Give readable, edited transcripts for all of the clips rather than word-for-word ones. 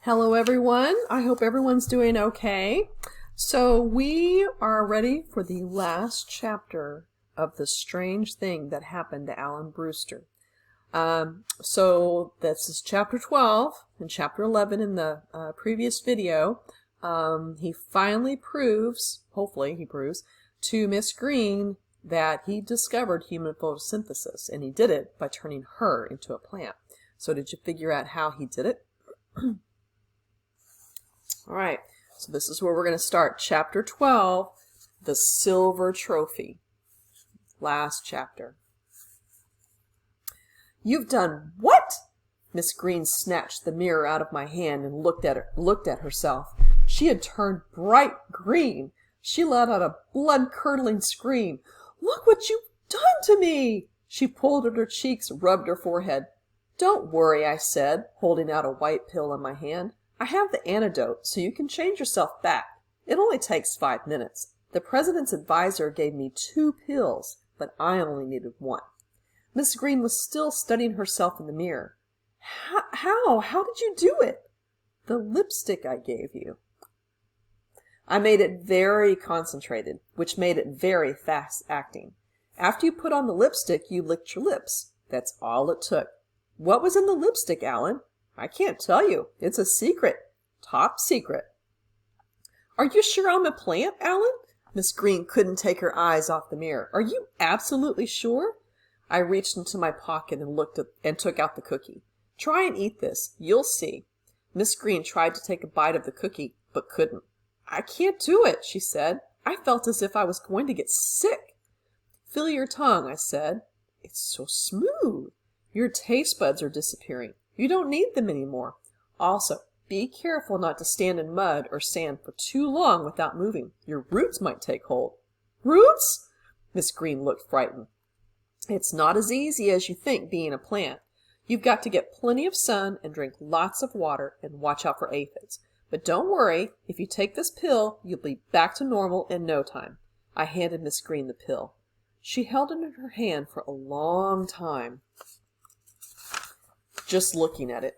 Hello everyone, I hope everyone's doing okay. So we are ready for the last chapter of the strange thing that happened to Alan Brewster. So this is chapter 12 and chapter 11 in the previous video. He finally proves, hopefully he proves, to Miss Green that he discovered human photosynthesis, and he did it by turning her into a plant. So did you figure out how he did it? All right, so this is where we're going to start. Chapter 12, the silver trophy. Last chapter. You've done what? Miss Green snatched the mirror out of my hand and looked at herself. She had turned bright green. She let out a blood-curdling scream. Look what you've done to me! She pulled at her cheeks, rubbed her forehead. Don't worry, I said, holding out a white pill in my hand. I have the antidote, so you can change yourself back. It only takes 5 minutes. The president's advisor gave me 2 pills, but I only needed 1. Miss Green was still studying herself in the mirror. How? How did you do it? The lipstick I gave you. I made it very concentrated, which made it very fast acting. After you put on the lipstick, you licked your lips. That's all it took. What was in the lipstick, Alan? I can't tell you. It's a secret. Top secret. Are you sure I'm a plant, Alan? Miss Green couldn't take her eyes off the mirror. Are you absolutely sure? I reached into my pocket and took out the cookie. Try and eat this. You'll see. Miss Green tried to take a bite of the cookie, but couldn't. I can't do it, she said. I felt as if I was going to get sick. Feel your tongue, I said. It's so smooth. Your taste buds are disappearing. You don't need them anymore. Also, be careful not to stand in mud or sand for too long without moving. Your roots might take hold. Roots? Miss Green looked frightened. It's not as easy as you think being a plant. You've got to get plenty of sun and drink lots of water and watch out for aphids. But don't worry, if you take this pill, you'll be back to normal in no time. I handed Miss Green the pill. She held it in her hand for a long time, just looking at it.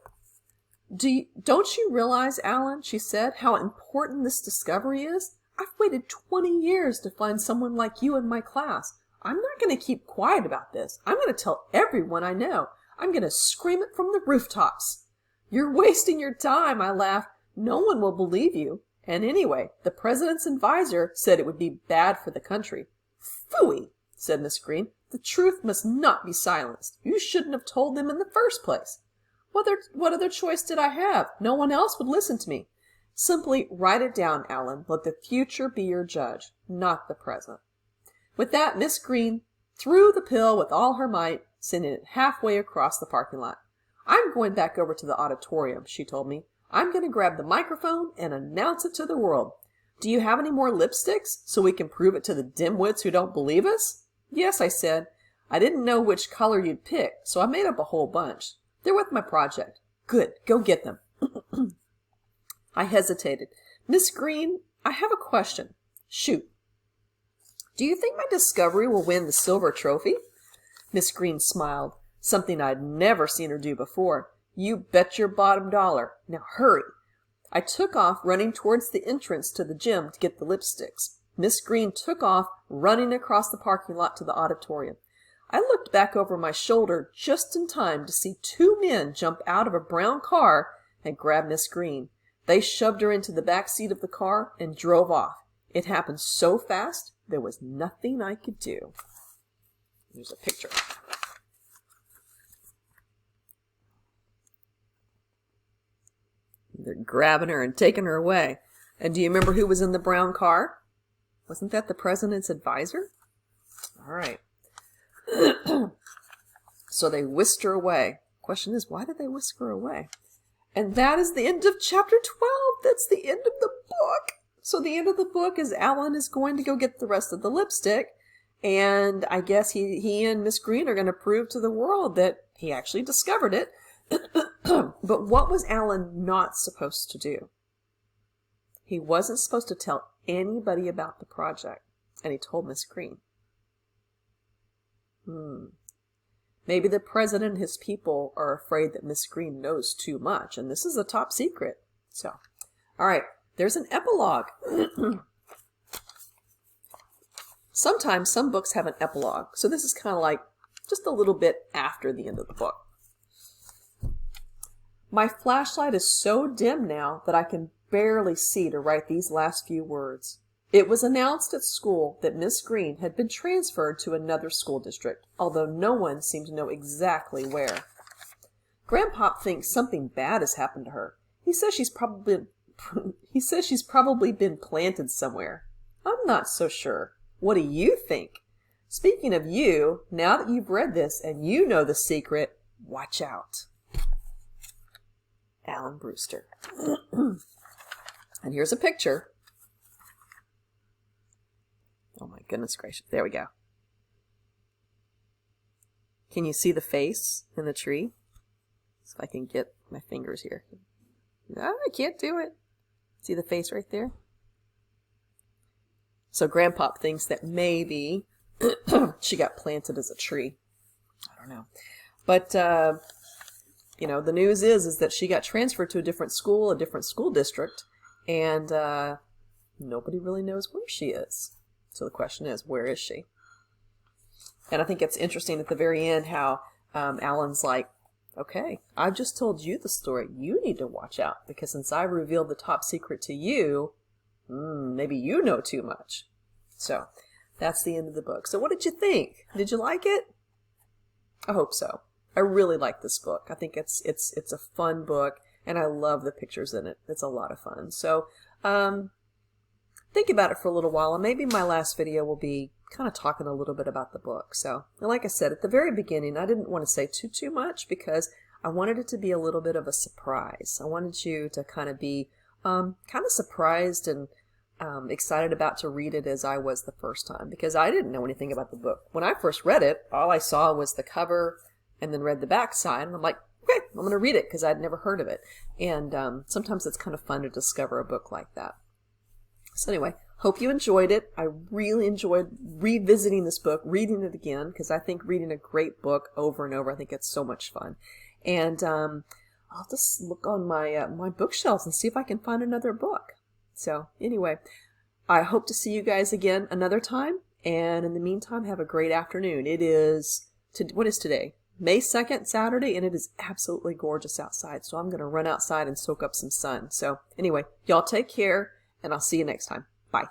Don't you realize, Alan, she said, how important this discovery is? I've waited 20 years to find someone like you in my class. I'm not going to keep quiet about this. I'm going to tell everyone I know. I'm going to scream it from the rooftops. You're wasting your time, I laughed. No one will believe you. And anyway, the president's advisor said it would be bad for the country. Phooey, said Miss Green. The truth must not be silenced. You shouldn't have told them in the first place. What other choice did I have? No one else would listen to me. Simply write it down, Alan. Let the future be your judge, not the present. With that, Miss Green threw the pill with all her might, sending it halfway across the parking lot. I'm going back over to the auditorium, she told me. I'm going to grab the microphone and announce it to the world. Do you have any more lipsticks so we can prove it to the dimwits who don't believe us? Yes, I said. I didn't know which color you'd pick, so I made up a whole bunch. They're with my project. Good, go get them. I hesitated. Miss Green, I have a question. Shoot. Do you think my discovery will win the silver trophy? Miss Green smiled, something I'd never seen her do before. You bet your bottom dollar. Now hurry. I took off, running towards the entrance to the gym to get the lipsticks. Miss Green took off, running across the parking lot to the auditorium. I looked back over my shoulder just in time to see 2 men jump out of a brown car and grab Miss Green. They shoved her into the back seat of the car and drove off. It happened so fast, there was nothing I could do. There's a picture. They're grabbing her and taking her away. And do you remember who was in the brown car? Wasn't that the president's advisor? All right. So they whisked her away. Question is, why did they whisk her away? And that is the end of chapter 12. That's the end of the book. So the end of the book is Alan is going to go get the rest of the lipstick. And I guess he and Miss Green are going to prove to the world that he actually discovered it. But what was Alan not supposed to do? He wasn't supposed to tell anybody about the project. And he told Miss Green. Maybe the president and his people are afraid that Miss Green knows too much, and this is a top secret. So, all right, there's an epilogue. Sometimes some books have an epilogue, so this is kind of like just a little bit after the end of the book. My flashlight is so dim now that I can barely see to write these last few words. It was announced at school that Miss Green had been transferred to another school district, although no one seemed to know exactly where. Grandpop thinks something bad has happened to her. He says she's probably been planted somewhere. I'm not so sure. What do you think? Speaking of you, now that you've read this and you know the secret, watch out. Alan Brewster. And here's a picture. Oh my goodness gracious. There we go. Can you see the face in the tree? See if I can get my fingers here. No, I can't do it. See the face right there? So Grandpop thinks that maybe she got planted as a tree. I don't know. But, you know, the news is that she got transferred to a different school district, and nobody really knows where she is. So the question is, where is she? And I think it's interesting at the very end how Alan's like, okay, I've just told you the story. You need to watch out, because since I revealed the top secret to you, maybe you know too much. So that's the end of the book. So what did you think? Did you like it? I hope so. I really like this book. I think it's a fun book, and I love the pictures in it. It's a lot of fun. So think about it for a little while, and maybe my last video will be kind of talking a little bit about the book. So, and like I said, at the very beginning, I didn't want to say too much because I wanted it to be a little bit of a surprise. I wanted you to kind of be kind of surprised and excited about to read it as I was the first time, because I didn't know anything about the book. When I first read it, all I saw was the cover and then read the back side, and I'm like, okay, I'm going to read it because I'd never heard of it. And sometimes it's kind of fun to discover a book like that. So anyway, hope you enjoyed it. I really enjoyed revisiting this book, reading it again, because I think reading a great book over and over, I think it's so much fun. And I'll just look on my my bookshelves and see if I can find another book. So anyway, I hope to see you guys again another time. And in the meantime, have a great afternoon. It is, what is today? May 2nd, Saturday, and it is absolutely gorgeous outside. So I'm going to run outside and soak up some sun. So anyway, y'all take care, and I'll see you next time. Bye.